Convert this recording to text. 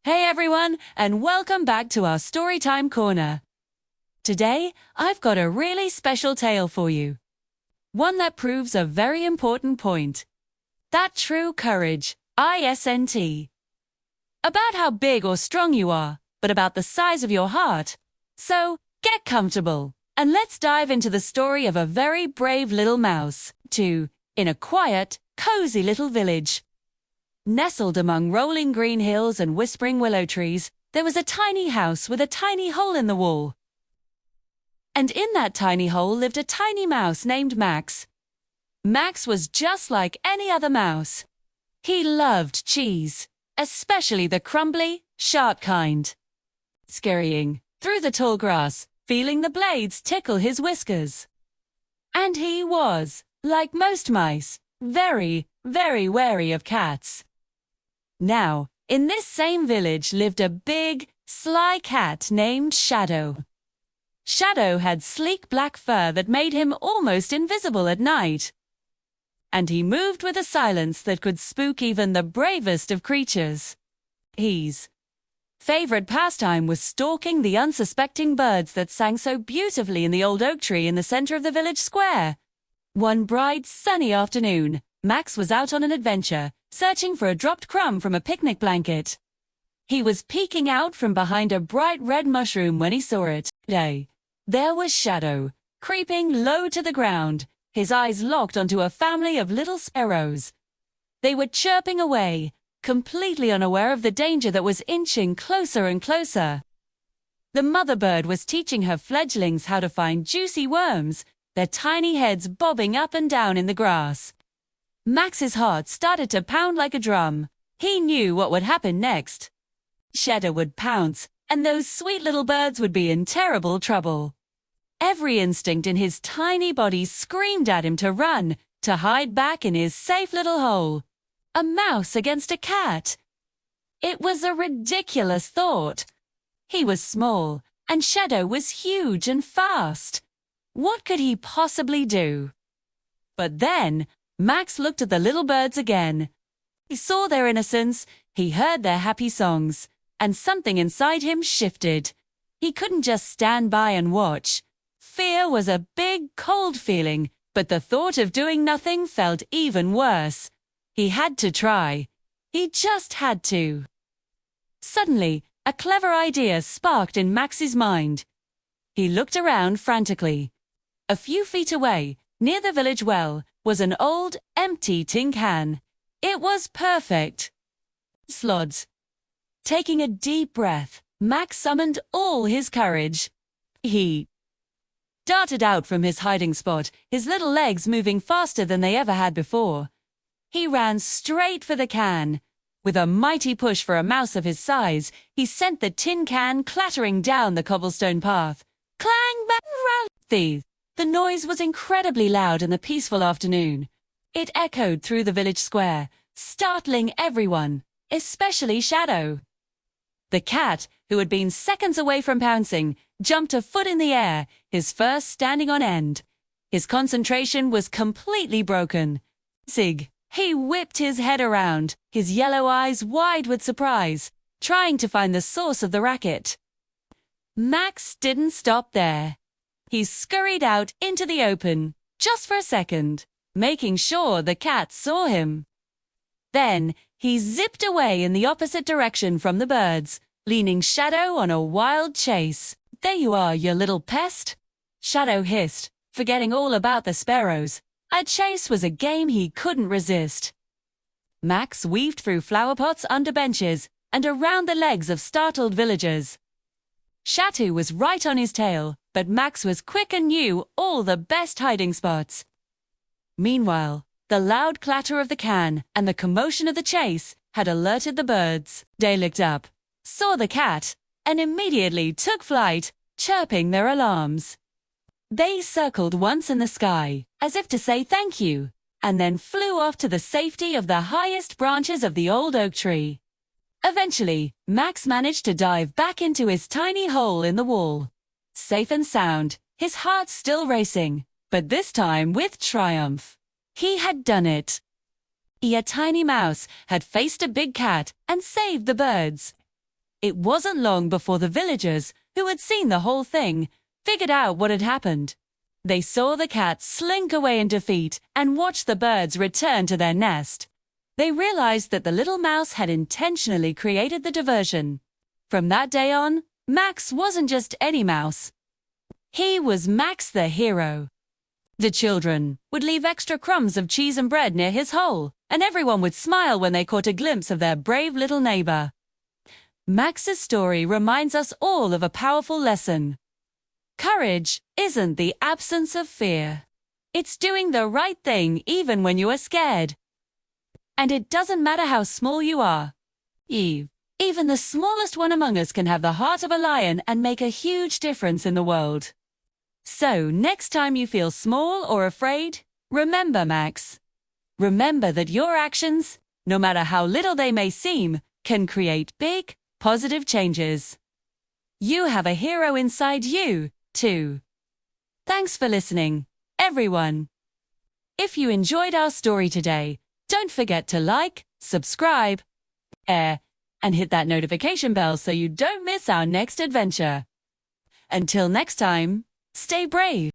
Hey everyone, and welcome back to our Storytime Corner. Today, I've got a really special tale for you. One that proves a very important point. That true courage, ISNT. About how big or strong you are, but about the size of your heart. So, get comfortable, and let's dive into the story of a very brave little mouse, in a quiet, cozy little village. Nestled among rolling green hills and whispering willow trees, there was a tiny house with a tiny hole in the wall. And in that tiny hole lived a tiny mouse named Max. Max was just like any other mouse. He loved cheese, especially the crumbly, sharp kind. Scurrying through the tall grass, feeling the blades tickle his whiskers. And he was, like most mice, very, very wary of cats. Now, in this same village lived a big, sly cat named Shadow. Shadow had sleek black fur that made him almost invisible at night. And he moved with a silence that could spook even the bravest of creatures. His favorite pastime was stalking the unsuspecting birds that sang so beautifully in the old oak tree in the center of the village square. One bright, sunny afternoon, Max was out on an adventure, searching for a dropped crumb from a picnic blanket. He was peeking out from behind a bright red mushroom when he saw it. There was Shadow, creeping low to the ground, his eyes locked onto a family of little sparrows. They were chirping away, completely unaware of the danger that was inching closer and closer. The mother bird was teaching her fledglings how to find juicy worms, their tiny heads bobbing up and down in the grass. Max's heart started to pound like a drum. He knew what would happen next. Shadow would pounce, and those sweet little birds would be in terrible trouble. Every instinct in his tiny body screamed at him to run, to hide back in his safe little hole. A mouse against a cat. It was a ridiculous thought. He was small, and Shadow was huge and fast. What could he possibly do? But then, Max looked at the little birds again. He saw their innocence, he heard their happy songs, and something inside him shifted. He couldn't just stand by and watch. Fear was a big, cold feeling, but the thought of doing nothing felt even worse. He had to try. He just had to. Suddenly, a clever idea sparked in Max's mind. He looked around frantically. A few feet away, near the village well, was an old, empty tin can. It was perfect. Slods. Taking a deep breath, Max summoned all his courage. He darted out from his hiding spot, his little legs moving faster than they ever had before. He ran straight for the can. With a mighty push for a mouse of his size, he sent the tin can clattering down the cobblestone path. Clang, bang, The noise was incredibly loud in the peaceful afternoon. It echoed through the village square, startling everyone, especially Shadow. The cat, who had been seconds away from pouncing, jumped a foot in the air, his fur standing on end. His concentration was completely broken. He whipped his head around, his yellow eyes wide with surprise, trying to find the source of the racket. Max didn't stop there. He scurried out into the open, just for a second, making sure the cat saw him. Then, he zipped away in the opposite direction from the birds, leaning Shadow on a wild chase. There you are, you little pest, Shadow hissed, forgetting all about the sparrows. A chase was a game he couldn't resist. Max weaved through flower pots under benches and around the legs of startled villagers. Shadow was right on his tail, but Max was quick and knew all the best hiding spots. Meanwhile, the loud clatter of the can and the commotion of the chase had alerted the birds. They looked up, saw the cat, and immediately took flight, chirping their alarms. They circled once in the sky, as if to say thank you, and then flew off to the safety of the highest branches of the old oak tree. Eventually, Max managed to dive back into his tiny hole in the wall. Safe and sound, his heart still racing, but this time with triumph. He had done it. He, a tiny mouse, had faced a big cat and saved the birds. It wasn't long before the villagers, who had seen the whole thing, figured out what had happened. They saw the cat slink away in defeat and watched the birds return to their nest. They realized that the little mouse had intentionally created the diversion. From that day on, Max wasn't just any mouse. He was Max the hero. The children would leave extra crumbs of cheese and bread near his hole, and everyone would smile when they caught a glimpse of their brave little neighbor. Max's story reminds us all of a powerful lesson. Courage isn't the absence of fear. It's doing the right thing even when you are scared. And it doesn't matter how small you are. Even the smallest one among us can have the heart of a lion and make a huge difference in the world. So, next time you feel small or afraid, remember Max. Remember that your actions, no matter how little they may seem, can create big, positive changes. You have a hero inside you, too. Thanks for listening, everyone. If you enjoyed our story today, don't forget to like, subscribe, and hit that notification bell so you don't miss our next adventure. Until next time, stay brave.